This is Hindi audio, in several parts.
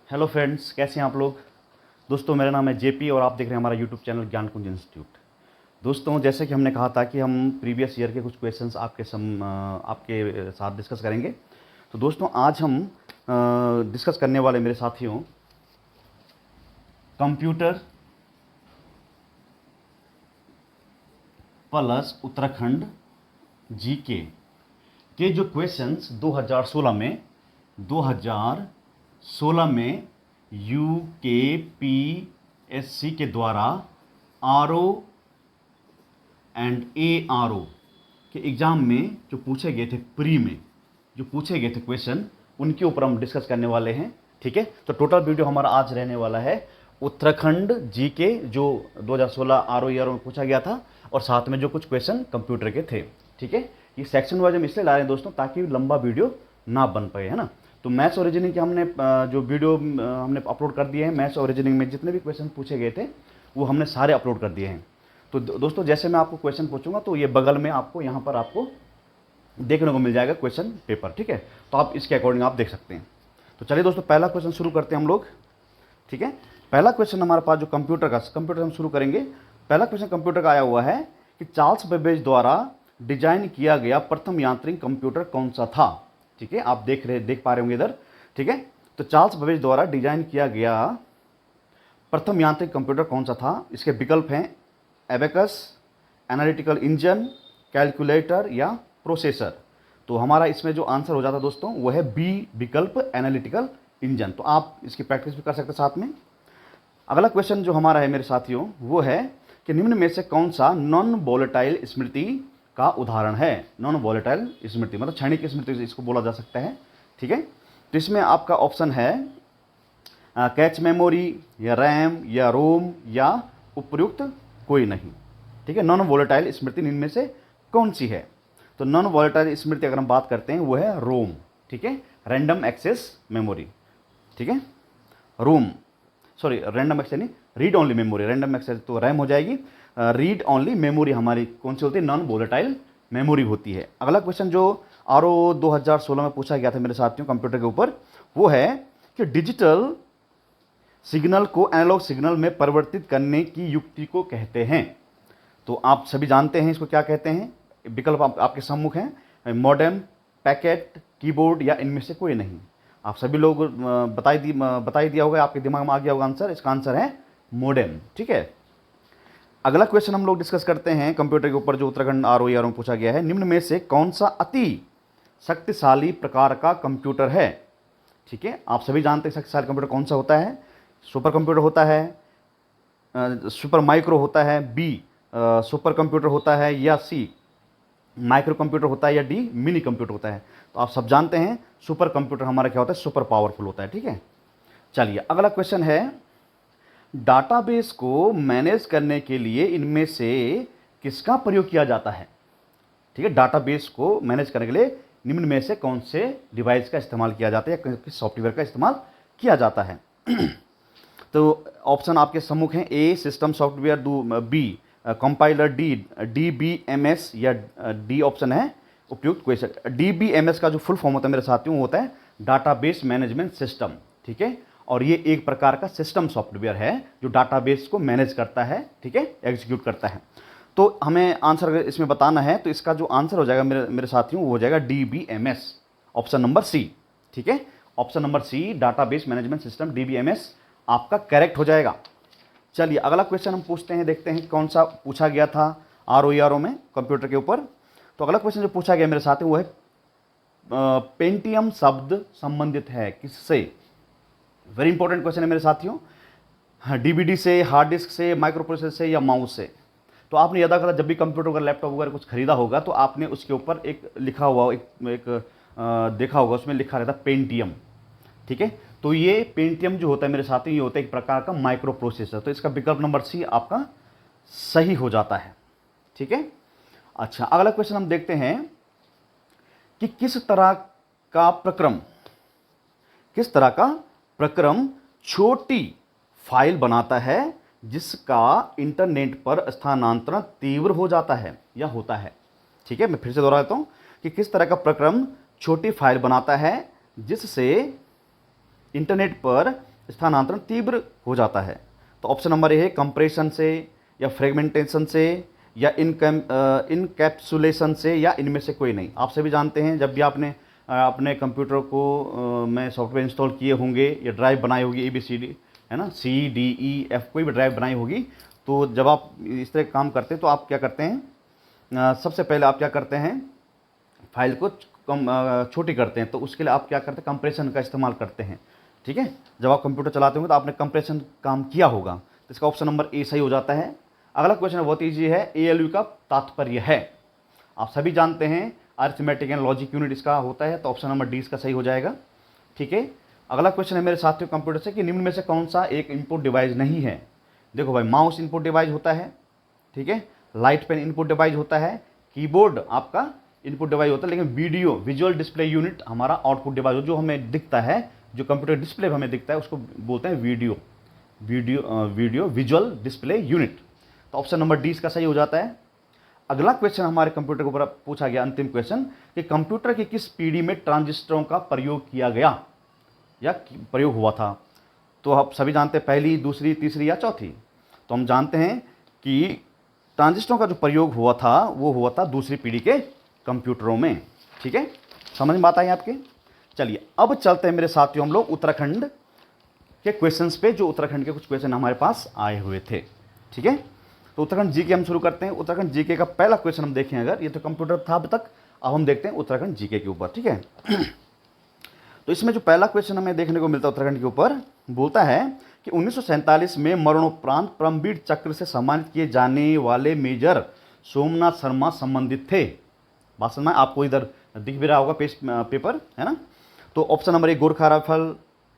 हेलो फ्रेंड्स, कैसे हैं आप लोग। दोस्तों, मेरा नाम है जेपी और आप देख रहे हैं हमारा यूट्यूब चैनल ज्ञान कुंज इंस्टीट्यूट। दोस्तों, जैसे कि हमने कहा था कि हम प्रीवियस ईयर के कुछ क्वेश्चंस आपके साथ डिस्कस करेंगे। तो दोस्तों, आज हम डिस्कस करने वाले मेरे साथियों कंप्यूटर प्लस उत्तराखंड जीके के जो क्वेश्चंस 2016 में यूकेपीएससी के द्वारा आरओ एंड एआरओ के एग्ज़ाम में जो पूछे गए थे, प्री में जो पूछे गए थे क्वेश्चन, उनके ऊपर हम डिस्कस करने वाले हैं। ठीक है, तो टोटल वीडियो हमारा आज रहने वाला है उत्तराखंड जीके जो 2016 आरओ एआरओ में पूछा गया था, और साथ में जो कुछ क्वेश्चन कंप्यूटर के थे। ठीक है, ये सेक्शन वाइज हम इसलिए ला रहे हैं दोस्तों ताकि लंबा वीडियो ना बन पाए, है ना। तो मैथ्स और रीजनिंग के हमने जो वीडियो हमने अपलोड कर दिए हैं, मैथ्स और रीजनिंग में जितने भी क्वेश्चन पूछे गए थे वो हमने सारे अपलोड कर दिए हैं। तो दोस्तों, जैसे मैं आपको क्वेश्चन पूछूंगा तो ये बगल में आपको यहाँ पर आपको देखने को मिल जाएगा क्वेश्चन पेपर। ठीक है, तो आप इसके अकॉर्डिंग आप देख सकते हैं। तो चलिए दोस्तों, पहला क्वेश्चन शुरू करते हैं हम लोग। ठीक है, पहला क्वेश्चन हमारे पास जो कंप्यूटर हम शुरू करेंगे। पहला क्वेश्चन कंप्यूटर का आया हुआ है कि चार्ल्स बेबेज द्वारा डिजाइन किया गया प्रथम यांत्रिक कंप्यूटर कौन सा था। ठीक है, आप देख पा रहे होंगे इधर। ठीक है, तो चार्ल्स बेबेज द्वारा डिजाइन किया गया प्रथम यांत्रिक कंप्यूटर कौन सा था। इसके विकल्प हैं एबेकस, एनालिटिकल इंजन, कैलकुलेटर या प्रोसेसर। तो हमारा इसमें जो आंसर हो जाता दोस्तों वो है बी विकल्प, एनालिटिकल इंजन। तो आप इसकी प्रैक्टिस भी कर सकते हैं साथ में। अगला क्वेश्चन जो हमारा है मेरे साथियों वो है कि निम्न में से कौन सा नॉन वोलेटाइल स्मृति का उदाहरण है। नॉन वोलेटाइल स्मृति मतलब क्षणिक स्मृति इसको बोला जा सकता है। ठीक है, तो इसमें आपका ऑप्शन है कैच मेमोरी या रैम या रोम या उपयुक्त कोई नहीं। ठीक है, नॉन वोलेटाइल स्मृति निम्न में से कौन सी है। तो नॉन वोलेटाइल स्मृति अगर हम बात करते हैं वो है रोम। ठीक है, रैंडम एक्सेस मेमोरी। ठीक है, रोम, सॉरी रैंडम एक्सेस नहीं, read only memory. Random access तो रैम हो जाएगी, रीड ओनली मेमोरी हमारी कौन सी होती है, नॉन वोलेटाइल मेमोरी होती है। अगला क्वेश्चन जो आरओ 2016 में पूछा गया था मेरे साथियों कंप्यूटर के ऊपर वो है कि डिजिटल सिग्नल को एनालॉग सिग्नल में परिवर्तित करने की युक्ति को कहते हैं। तो आप सभी जानते हैं इसको क्या कहते हैं। विकल्प आपके सम्मुख हैं, मॉडेम, पैकेट, कीबोर्ड या इनमें से कोई नहीं। आप सभी लोग बता ही दिया होगा, आपके दिमाग में आ गया होगा आंसर। इसका आंसर है मॉडेम। ठीक है, अगला क्वेश्चन हम लोग डिस्कस करते हैं कंप्यूटर के ऊपर जो उत्तराखंड आरओ एआरओ में पूछा गया है। निम्न में से कौन सा अति शक्तिशाली प्रकार का कंप्यूटर है। ठीक है, आप सभी जानते हैं शक्तिशाली कंप्यूटर कौन सा होता है। सुपर कंप्यूटर होता है, सुपर माइक्रो होता है, बी सुपर कंप्यूटर होता है, या सी माइक्रो कंप्यूटर होता है, या डी मिनी कंप्यूटर होता है। तो आप सब जानते हैं सुपर कंप्यूटर हमारा क्या होता है, सुपर पावरफुल होता है। ठीक है, चलिए अगला क्वेश्चन है डाटाबेस को मैनेज करने के लिए इनमें से किसका प्रयोग किया जाता है। ठीक है, डाटाबेस को मैनेज करने के लिए निम्न में से कौन से डिवाइस का इस्तेमाल किया जाता है या किस सॉफ्टवेयर का इस्तेमाल किया जाता है। तो ऑप्शन आपके सम्मुख हैं, A system software, B compiler, D B M S, या डी ऑप्शन है उपयुक्त question. D B M S का जो फुल फॉर्म होता है मेरे साथियों वो होता है डाटाबेस मैनेजमेंट सिस्टम। ठीक है, और ये एक प्रकार का सिस्टम सॉफ्टवेयर है जो डाटाबेस को मैनेज करता है। ठीक है, एग्जीक्यूट करता है। तो हमें आंसर अगर इसमें बताना है तो इसका जो आंसर हो जाएगा मेरे साथियों वो हो जाएगा D B M S, option number C. ठीक है, option number C database management system D B M S आपका करेक्ट हो जाएगा। चलिए अगला क्वेश्चन हम पूछते हैं, देखते हैं कौन सा पूछा गया था आरओ एआरओ में कंप्यूटर के ऊपर। तो अगला क्वेश्चन जो पूछा गया मेरे साथ वो है पेंटियम शब्द संबंधित है किससे। वेरी इंपॉर्टेंट क्वेश्चन है मेरे साथियों। डीवीडी से, हार्ड डिस्क से, माइक्रो प्रोसेसर से या माउस से। तो आपने याद करा जब भी कंप्यूटर वगैरह लैपटॉप वगैरह कुछ खरीदा होगा तो आपने उसके ऊपर एक लिखा हुआ देखा होगा, उसमें लिखा रहता पेंटियम। ठीक है, तो ये पेंटियम जो होता है मेरे साथ ये होता है एक प्रकार का माइक्रो प्रोसेसर। तो इसका विकल्प नंबर सी आपका सही हो जाता है। ठीक है, अच्छा अगला क्वेश्चन हम देखते हैं कि किस तरह का प्रक्रम छोटी फाइल बनाता है जिसका इंटरनेट पर स्थानांतरण तीव्र हो जाता है या होता है। ठीक है, मैं फिर से दोहरा देता हूं कि किस तरह का प्रक्रम छोटी फाइल बनाता है जिससे इंटरनेट पर स्थानांतरण तीव्र हो जाता है। तो ऑप्शन नंबर ए है कंप्रेशन से या फ्रेगमेंटेशन से या इनकैप्सुलेशन से या इनमें से कोई नहीं। आप सभी जानते हैं जब भी आपने अपने कंप्यूटर को में सॉफ्टवेयर इंस्टॉल किए होंगे या ड्राइव बनाई होगी ABCD है ना, CDEF कोई भी ड्राइव बनाई होगी, तो जब आप इस तरह काम करते हैं तो आप क्या करते हैं, सबसे पहले आप क्या करते हैं, फाइल को छोटी करते हैं। तो उसके लिए आप क्या करते हैं, कंप्रेशन का इस्तेमाल करते हैं। ठीक है, जब आप कंप्यूटर चलाते होंगे तो आपने कंप्रेशन काम किया होगा, तो इसका ऑप्शन नंबर ए सही हो जाता है। अगला क्वेश्चन बहुत ईजी है, ALU का तात्पर्य है। आप सभी जानते हैं अरिथमेटिक एंड लॉजिक यूनिट इसका होता है, तो ऑप्शन नंबर डी इसका सही हो जाएगा। ठीक है, अगला क्वेश्चन है मेरे साथियों कंप्यूटर से कि निम्न में से कौन सा एक इनपुट डिवाइस नहीं है। देखो भाई, माउस इनपुट डिवाइस होता है, ठीक है, लाइट पेन इनपुट डिवाइस होता है, कीबोर्ड आपका इनपुट डिवाइस होता है, लेकिन वीडियो विजुअल डिस्प्ले यूनिट हमारा आउटपुट डिवाइस जो हमें दिखता है, जो कंप्यूटर डिस्प्ले हमें दिखता है उसको बोलते हैं वीडियो विजुअल डिस्प्ले यूनिट। तो ऑप्शन नंबर डी इसका सही हो जाता है। अगला क्वेश्चन हमारे कंप्यूटर के ऊपर पूछा गया, अंतिम क्वेश्चन, कि कंप्यूटर की किस पीढ़ी में ट्रांजिस्टरों का प्रयोग किया गया या प्रयोग हुआ था। तो आप सभी जानते हैं पहली, दूसरी, तीसरी या चौथी। तो हम जानते हैं कि ट्रांजिस्टरों का जो प्रयोग हुआ था वो हुआ था दूसरी पीढ़ी के कंप्यूटरों में। ठीक है, समझ में बात आई आपके। चलिए अब चलते हैं मेरे साथियों हम लोग उत्तराखंड के क्वेश्चंस पे, जो उत्तराखंड के कुछ क्वेश्चन हमारे पास आए हुए थे। ठीक है, तो उत्तराखंड जीके हम शुरू करते हैं। उत्तराखंड जीके का पहला क्वेश्चन हम देखें, अगर ये तो कंप्यूटर था अब तक, अब हम देखते हैं उत्तराखंड जीके के ऊपर। ठीक है, तो इसमें जो पहला क्वेश्चन हमें देखने को मिलता है उत्तराखंड के ऊपर, बोलता है कि 1947 में मरणोपरांत परमवीर चक्र से सम्मानित किए जाने वाले मेजर सोमनाथ शर्मा संबंधित थे। बात समझ में, आपको इधर दिख भी रहा होगा पेपर है ना। तो option number A Gorkha rifle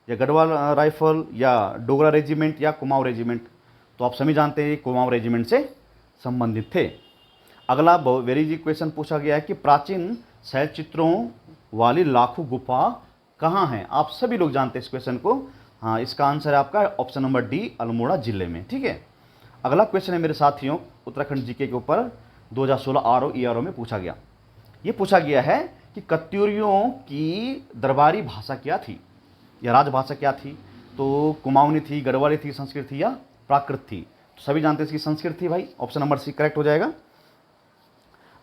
या गढ़वाल राइफल या डोगरा रेजिमेंट या कुमाऊं रेजिमेंट। तो आप सभी जानते हैं कुमाऊं रेजिमेंट से संबंधित थे। अगला वेरी इजी क्वेश्चन पूछा गया है कि प्राचीन शैल चित्रों वाली लाखों गुफा कहाँ हैं। आप सभी लोग जानते हैं इस क्वेश्चन को। हाँ, इसका आंसर है आपका ऑप्शन नंबर डी, अल्मोड़ा जिले में। ठीक है, अगला क्वेश्चन है मेरे साथियों उत्तराखंड जीके के ऊपर 2016 RO में पूछा गया। ये पूछा गया है कि कत्यूरियों की दरबारी भाषा क्या थी या राजभाषा क्या थी। तो कुमाऊनी थी, गढ़वाली थी, संस्कृत थी या प्राकृत थी। तो सभी जानते हैं इसकी संस्कृत थी भाई, ऑप्शन नंबर सी करेक्ट हो जाएगा।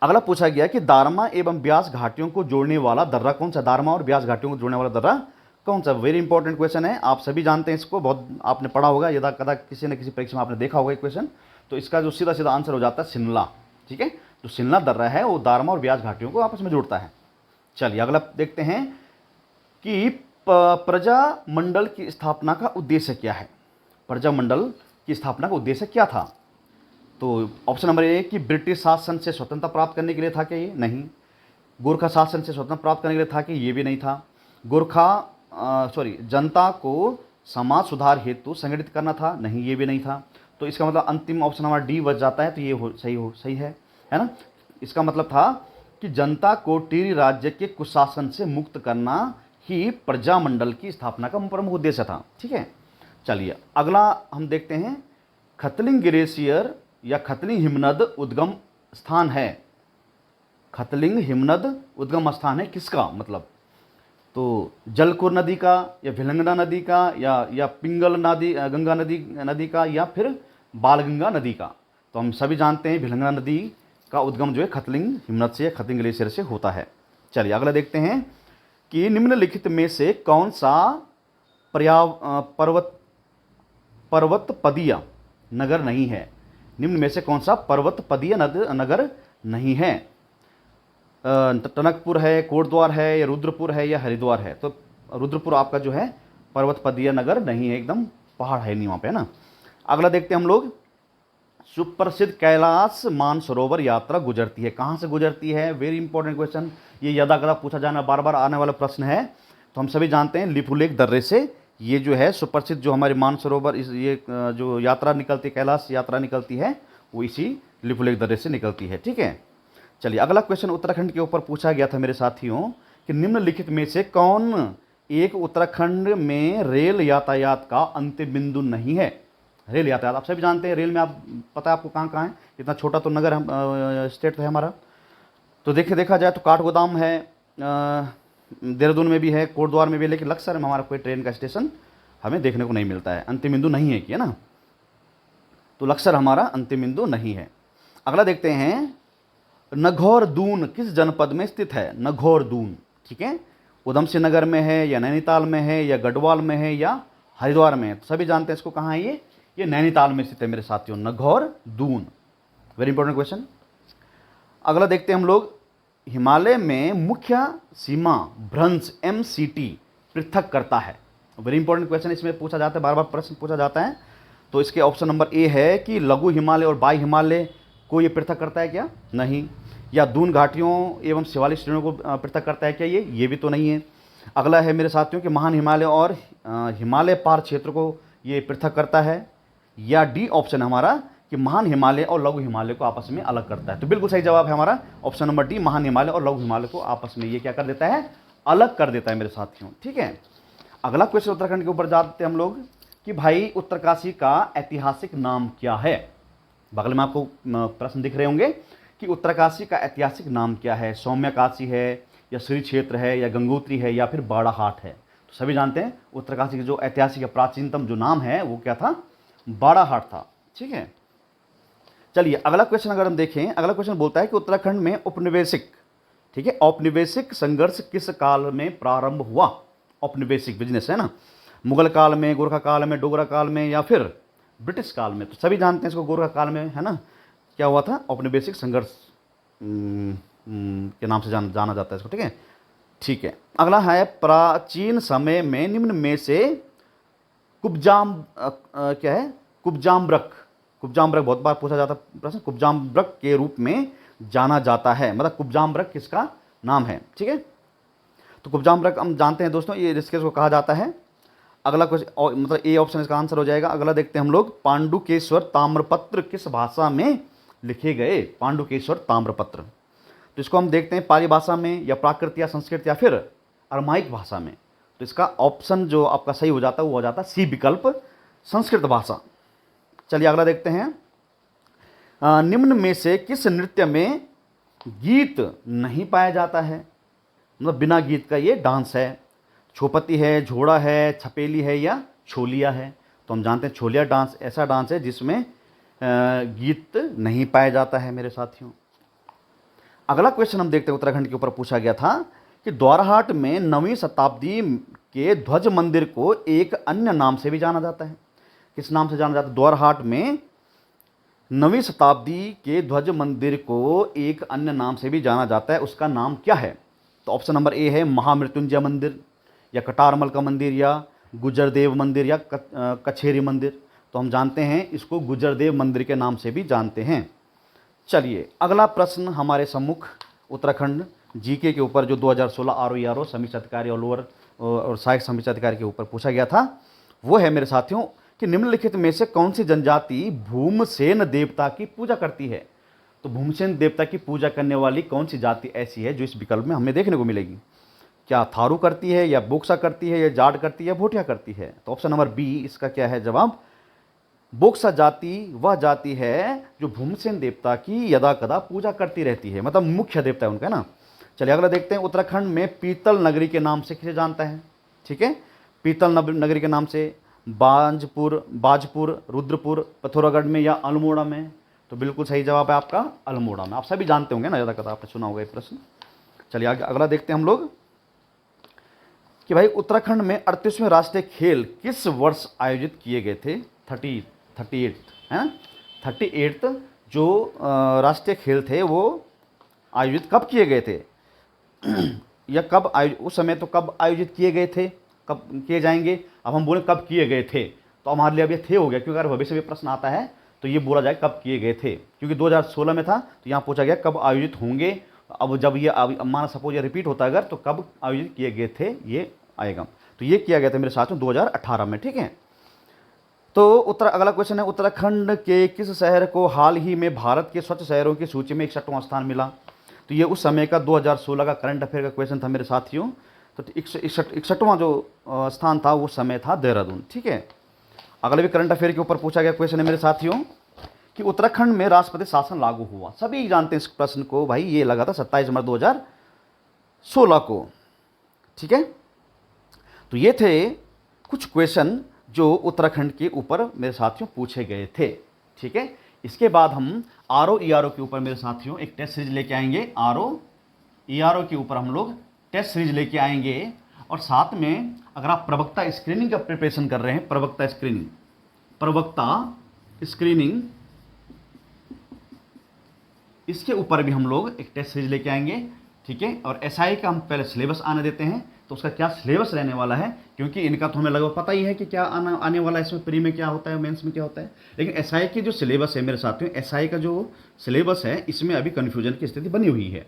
अगला पूछा गया कि दारमा एवं ब्यास घाटियों को जोड़ने वाला दर्रा कौन सा। दारमा और ब्यास घाटियों को जोड़ने वाला दर्रा कौन सा। वेरी इंपॉर्टेंट क्वेश्चन है, आप सभी जानते हैं इसको, बहुत आपने पढ़ा होगा, यदा कदा किसी न किसी परीक्षा में आपने देखा होगा ये क्वेश्चन। तो इसका जो सीधा सीधा आंसर हो जाता है शिमला। ठीक है, जो शिमला दर्रा है वो दारमा और ब्यास घाटियों को आपस में जोड़ता है। चलिए अगला देखते हैं कि प्रजा मंडल की स्थापना का उद्देश्य क्या है। प्रजा मंडल की स्थापना का उद्देश्य क्या था। तो ऑप्शन नंबर ए कि ब्रिटिश शासन से स्वतंत्रता प्राप्त करने के लिए था क्या, ये नहीं। गोरखा शासन से स्वतंत्रता प्राप्त करने के लिए था कि, ये भी नहीं था। जनता को समाज सुधार हेतु संगठित करना था, नहीं, ये भी नहीं था। तो इसका मतलब अंतिम ऑप्शन हमारा डी बच जाता है, तो ये सही है ना। इसका मतलब था कि जनता को टिरी राज्य के कुशासन से मुक्त करना ही प्रजामंडल की स्थापना का प्रमुख उद्देश्य था। ठीक है, चलिए अगला हम देखते हैं, खतलिंग ग्लेशियर या खतलिंग हिमनद उद्गम स्थान है। खतलिंग हिमनद उद्गम स्थान है किसका, मतलब तो जलकुर नदी का या भिलंगना नदी का या पिंगल नदी, गंगा नदी का या फिर बालगंगा नदी का। तो हम सभी जानते हैं भिलंगना नदी का उद्गम जो है खतलिंग हिमनद से या खतलिंग ग्लेशियर से होता है। चलिए अगला देखते हैं कि निम्नलिखित में से कौन सा पर्वतपदीय नगर नहीं है। निम्न में से कौन सा पर्वतपदीय नगर नहीं है। टनकपुर है, कोटद्वार है या रुद्रपुर है या हरिद्वार है। तो रुद्रपुर आपका जो है पर्वतपदीय नगर नहीं है, एकदम पहाड़ है नहीं वहाँ पे, है ना। अगला देखते हैं हम लोग, सुप्रसिद्ध कैलाश मानसरोवर यात्रा गुजरती है, कहाँ से गुजरती है। वेरी इंपॉर्टेंट क्वेश्चन, ये यदा कदा पूछा जाना बार बार आने वाला प्रश्न है। तो हम सभी जानते हैं लिपुलेख दर्रे से ये जो है सुप्रसिद्ध जो हमारे मानसरोवर ये जो यात्रा निकलती है, कैलाश यात्रा निकलती है, वो इसी लिपुलेख दर्रे से निकलती है। ठीक है, चलिए अगला क्वेश्चन उत्तराखंड के ऊपर पूछा गया था मेरे साथियों कि निम्नलिखित में से कौन एक उत्तराखंड में रेल यातायात का अंतिम बिंदु नहीं है। रेल यातायात आप सभी जानते हैं, रेल में आप पता है आपको कहाँ कहाँ है, इतना छोटा तो नगर हम स्टेट है हमारा। तो देखा जाए तो काठगोदाम है, देहरादून में भी है, कोटद्वार में भी है, लेकिन लक्सर में हमारा कोई ट्रेन का स्टेशन हमें देखने को नहीं मिलता है, अंतिम बिंदु नहीं है, कि है ना। तो लक्सर हमारा अंतिम बिंदु नहीं है। अगला देखते हैं, नघौरदून किस जनपद में स्थित है? नघौरदून, ठीक है, उधम सिंह नगर में है या नैनीताल में है या गढ़वाल में है या हरिद्वार में है? तो सभी जानते हैं इसको, कहाँ है ये नैनीताल में स्थित है मेरे साथियों, नघौरदून। Very important question. अगला देखते हैं हम लोग, हिमालय में मुख्य सीमा भ्रंश MCT पृथक करता है। वेरी इंपॉर्टेंट क्वेश्चन, इसमें पूछा जाता है, बार बार प्रश्न पूछा जाता है। तो इसके ऑप्शन नंबर ए है कि लघु हिमालय और बाह्य हिमालय को ये पृथक करता है क्या? नहीं। या दून घाटियों एवं शिवालिक श्रेणियों को पृथक करता है क्या? ये भी तो नहीं है। अगला है मेरे साथियों कि महान हिमालय और हिमालय पार क्षेत्र को ये पृथक करता है। या डी ऑप्शन है हमारा कि महान हिमालय और लघु हिमालय को आपस में अलग करता है। तो बिल्कुल सही जवाब है हमारा ऑप्शन नंबर डी, महान हिमालय और लघु हिमालय को आपस में ये क्या कर देता है? अलग कर देता है मेरे साथियों, ठीक है। अगला क्वेश्चन उत्तराखंड के ऊपर जाते हैं हम लोग कि भाई उत्तरकाशी का ऐतिहासिक नाम क्या है? बगल में आपको प्रश्न दिख रहे होंगे कि उत्तरकाशी का ऐतिहासिक नाम क्या है? सौम्यकाशी है या श्री क्षेत्र है या गंगोत्री है या फिर बाड़ाहाट है? तो सभी जानते हैं उत्तरकाशी का जो ऐतिहासिक या प्राचीनतम जो नाम है वो क्या था? बाड़ाहाट था, ठीक है। चलिए अगला क्वेश्चन अगर हम देखें, अगला क्वेश्चन बोलता है कि उत्तराखंड में औपनिवेशिक, ठीक है, औपनिवेशिक संघर्ष किस काल में प्रारंभ हुआ? औपनिवेशिक बिजनेस है ना, मुगल काल में, गोरखा काल में, डोगरा काल में या फिर ब्रिटिश काल में? तो सभी जानते हैं इसको, गोरखा काल में, है ना। क्या हुआ था? औपनिवेशिक संघर्ष के नाम से जाना जाता है इसको, ठीक है। ठीक है, अगला है, प्राचीन समय में निम्न में से क्या है? कुब्जाम्बरक बहुत बार पूछा जाता प्रश्न, कुब्जाम्बरक के रूप में जाना जाता है, मतलब कुब्जाम्बरक किसका नाम है, ठीक है। तो कुब्जाम्बरक हम जानते हैं दोस्तों, ये ऋषिकेश को कहा जाता है। अगला क्वेश्चन मतलब ए ऑप्शन इसका आंसर हो जाएगा। अगला देखते हैं हम लोग, पांडुकेश्वर ताम्रपत्र किस भाषा में लिखे गए? पांडुकेश्वर ताम्रपत्र, तो इसको हम देखते हैं पाली भाषा में या प्राकृत या संस्कृत या फिर अरमाइक भाषा में। तो इसका ऑप्शन जो आपका सही हो जाता है वो हो जाता है सी विकल्प, संस्कृत भाषा। चलिए अगला देखते हैं, निम्न में से किस नृत्य में गीत नहीं पाया जाता है? मतलब बिना गीत का ये डांस है। छोपती है, झोड़ा है, छपेली है या छोलिया है? तो हम जानते हैं छोलिया डांस ऐसा डांस है जिसमें गीत नहीं पाया जाता है मेरे साथियों। अगला क्वेश्चन हम देखते हैं, उत्तराखंड के ऊपर पूछा गया था कि द्वाराहाट में 9वीं शताब्दी के ध्वज मंदिर को एक अन्य नाम से भी जाना जाता है। किस नाम से जाना जाता है? द्वाराहाट में 9वीं शताब्दी के ध्वज मंदिर को एक अन्य नाम से भी जाना जाता है, उसका नाम क्या है? तो ऑप्शन नंबर ए है महामृत्युंजय मंदिर या कटारमल का मंदिर या गुजरदेव मंदिर या कछेरी मंदिर। तो हम जानते हैं इसको गुजरदेव मंदिर के नाम से भी जानते हैं। चलिए अगला प्रश्न हमारे सम्मुख उत्तराखंड जीके के ऊपर जो 2016 RO समीक्षा अधिकारी और सहायक समीक्षा अधिकारी के ऊपर पूछा गया था, वो है मेरे साथियों कि निम्नलिखित में से कौन सी जनजाति भूमसेन देवता की पूजा करती है? तो भूमसेन देवता की पूजा करने वाली कौन सी जाति ऐसी है जो इस विकल्प में हमें देखने को मिलेगी? क्या थारू करती है या बोक्सा करती है या जाट करती है या भोटिया करती है? तो ऑप्शन नंबर बी इसका क्या है जवाब? बोक्सा जाति वह जाति है जो भूमसेन देवता की यदा कदा पूजा करती रहती है, मतलब मुख्य देवता है उनका ना। चलिए अगला देखते हैं, उत्तराखंड में पीतल नगरी के नाम से किसे जानता है? ठीक है, पीतल नगरी के नाम से बाजपुर, रुद्रपुर, पिथौरागढ़ में या अल्मोड़ा में? तो बिल्कुल सही जवाब है आपका अल्मोड़ा में। आप सभी जानते होंगे ना, यदा कदा आपने सुना होगा ये प्रश्न। चलिए आगे अगला देखते हैं हम लोग कि भाई उत्तराखंड में 38वें राष्ट्रीय खेल किस वर्ष आयोजित किए गए थे? 38 है ना, 38 जो राष्ट्रीय खेल थे वो आयोजित कब किए गए थे या कब उस समय तो कब आयोजित किए गए थे, कब किए जाएंगे? अब हम बोले कब किए गए थे तो हमारे लिए अब ये थे हो गया, क्योंकि अगर भविष्य में प्रश्न आता है तो ये बोला जाए कब किए गए थे, क्योंकि 2016 में था तो यहाँ पूछा गया कब आयोजित होंगे। अब जब ये माना सपोज ये रिपीट होता अगर तो कब आयोजित किए गए थे ये आएगा। तो ये किया गया था मेरे साथियों 2018 में, ठीक है। तो अगला क्वेश्चन है, उत्तराखंड के किस शहर को हाल ही में भारत के स्वच्छ शहरों की सूची में 61वां स्थान मिला? तो ये उस समय का 2016 का करंट अफेयर का क्वेश्चन था मेरे साथियों। तो 61वां जो स्थान था वो समय था देहरादून, ठीक है। अगले भी करंट अफेयर के ऊपर पूछा गया क्वेश्चन है मेरे साथियों कि उत्तराखंड में राष्ट्रपति शासन लागू हुआ। सभी जानते हैं इस प्रश्न को, भाई ये लगा था 27 जनवरी 2016 को, ठीक है। तो ये थे कुछ क्वेश्चन जो उत्तराखंड के ऊपर मेरे साथियों पूछे गए थे। ठीक है, इसके बाद हम आरओ ईआरओ के ऊपर मेरे साथियों एक टेस्ट सीरीज लेके आएंगे। आरओ ईआरओ के ऊपर हम लोग टेस्ट सीरीज लेके आएंगे, और साथ में अगर आप प्रवक्ता स्क्रीनिंग का प्रिपरेशन कर रहे हैं, प्रवक्ता स्क्रीनिंग इसके ऊपर भी हम लोग एक टेस्ट सीरीज लेके आएंगे। ठीक है, और एसआई का हम पहले सिलेबस आने देते हैं, तो उसका क्या सिलेबस रहने वाला है, क्योंकि इनका तो हमें लगभग पता ही है कि क्या आने वाला है, इसमें प्री में क्या होता है, मेंस में क्या होता है। लेकिन एसआई की जो सिलेबस है मेरे साथियों, एसआई का जो सिलेबस है इसमें अभी कन्फ्यूजन की स्थिति बनी हुई है,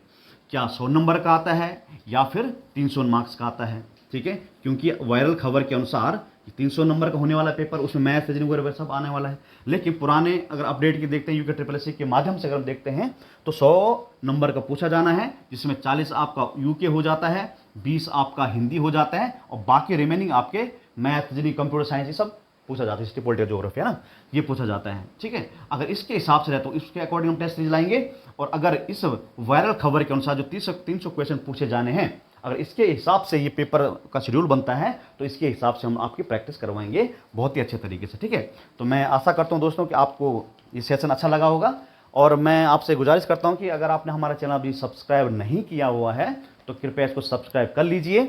क्या 100 नंबर का आता है या फिर 300 मार्क्स का आता है। ठीक है, क्योंकि वायरल खबर के अनुसार 300 नंबर का होने वाला पेपर, उसमें मैथ रीजनिंग वगैरह सब आने वाला है। लेकिन पुराने अगर अपडेट के देखते हैं, यूके के माध्यम से अगर हम देखते हैं, तो 100 नंबर का पूछा जाना है, जिसमें 40 आपका यूके हो जाता है, 20 आपका हिंदी हो जाता है, और बाकी रिमेनिंग आपके मैथ रीजनिंग कंप्यूटर साइंस ये सब पूछा जाता है, हिस्ट्री पॉलिटिकल ज्योग्राफी है ना, ये पूछा जाता है। ठीक है, अगर इसके हिसाब से रहे तो इसके अकॉर्डिंग हम टेस्ट सीरीज लाएंगे, और अगर इस वायरल खबर के अनुसार जो 300 क्वेश्चन पूछे जाने हैं, अगर इसके हिसाब से ये पेपर का शेड्यूल बनता है, तो इसके हिसाब से हम आपकी प्रैक्टिस करवाएंगे बहुत ही अच्छे तरीके से। ठीक है, तो मैं आशा करता हूं दोस्तों कि आपको ये सेशन अच्छा लगा होगा, और मैं आपसे गुजारिश करता हूं कि अगर आपने हमारा चैनल अभी सब्सक्राइब नहीं किया हुआ है तो कृपया इसको सब्सक्राइब कर लीजिए।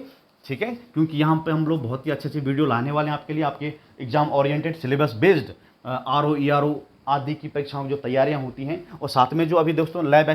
ठीक है, क्योंकि यहाँ पे हम लोग बहुत ही अच्छे अच्छे वीडियो लाने वाले हैं आपके लिए, आपके exam oriented syllabus based RO ERO आदि की परीक्षाओं में जो तैयारियां होती हैं, और साथ में जो अभी दोस्तों लैब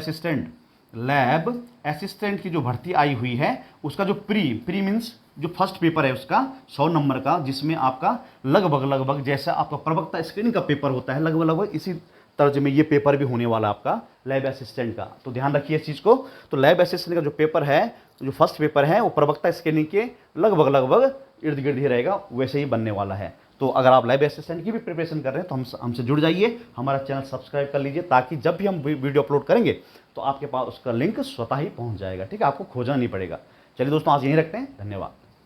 असिस्टेंट की जो भर्ती आई हुई है, उसका जो प्री मीन्स जो फर्स्ट पेपर है उसका 100 नंबर का, जिसमें आपका लगभग जैसा आपका प्रवक्ता स्क्रीनिंग का पेपर होता है, लगभग इसी तर्ज में ये पेपर भी होने वाला आपका लैब असिस्टेंट का। तो ध्यान रखिए इस चीज़ को। तो लैब असिस्टेंट का जो पेपर है, जो फर्स्ट पेपर है, वो प्रवक्ता स्क्रीनिंग के लगभग इर्द गिर्द ही रहेगा, वैसे ही बनने वाला है। तो अगर आप लैब असिस्टेंट की भी प्रिपरेशन कर रहे हैं तो हमसे जुड़ जाइए, हमारा चैनल सब्सक्राइब कर लीजिए, ताकि जब भी हम वीडियो अपलोड करेंगे तो आपके पास उसका लिंक स्वतः ही पहुंच जाएगा। ठीक है, आपको खोजना नहीं पड़ेगा। चलिए दोस्तों, आज यहीं रखते हैं, धन्यवाद।